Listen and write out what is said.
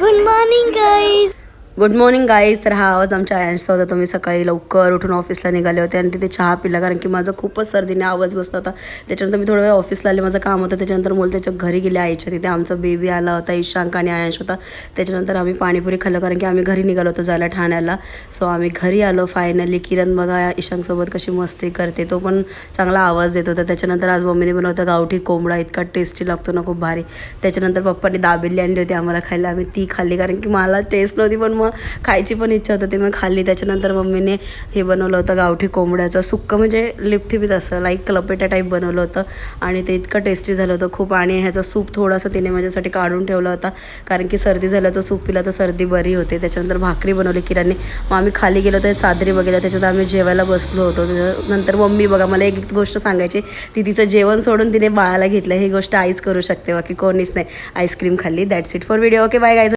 Good morning guys. Good morning guys. तर हा आवाज आमच्या आयांशचा होता. तुम्ही सकाळी लवकर उठून ऑफिसला निघाले होते आणि तिथे चहा पिला, कारण की माझा खूपच सर्दीने आवाज बसला होता. त्याच्यानंतर मी थोडं वेळ ऑफिसला आले, माझं काम होतं. त्याच्यानंतर मुलं त्याच्या घरी गेले आईच्या. तिथे आमचा बेबी आला होता, ईशांक आणि आयांश होता. त्याच्यानंतर आम्ही पाणीपुरी खाल्लं, कारण की आम्ही घरी निघालो होतो जायला ठाण्याला. सो आम्ही घरी आलो फायनली. किरण बघा ईशांकसोबत कशी मस्ती करते, तो पण चांगला आवाज देत होता. त्याच्यानंतर आज मम्मीने बनवता गावठी कोंबडा, इतका टेस्टी लागतो ना, खूप भारी. त्याच्यानंतर पप्पांनी दाबेली आणली होती आम्हाला खायला, आम्ही ती खाल्ली, कारण की मला टेस्ट नव्हती पण मग खायची पण इच्छा होती, मग खाल्ली. त्याच्यानंतर मम्मीने हे बनवलं होतं गावठी कोंबड्याचं सुक्कं, म्हणजे लिपथिबीत असं लाईक लपेटा टाईप बनवलं होतं आणि ते इतकं टेस्टी झालं होतं खूप. आणि ह्याचा सूप थोडासा तिने माझ्यासाठी काढून ठेवला होता, कारण की सर्दी झालं तो सूप पिला तर सर्दी बरी होते. त्याच्यानंतर भाकरी बनवली किरांनी. मग आम्ही खाली गेलो तर चादरी बघितल्या, त्याच्यात आम्ही जेवायला बसलो होतो. नंतर मम्मी बघा, मला एक गोष्ट सांगायची, ती तिचं जेवण सोडून तिने बाळाला घेतलं. ही गोष्ट आईच करू शकते, बाकी कोणीच नाही. आईस्क्रीम खाल्ली. That's it for video. Okay bye guys.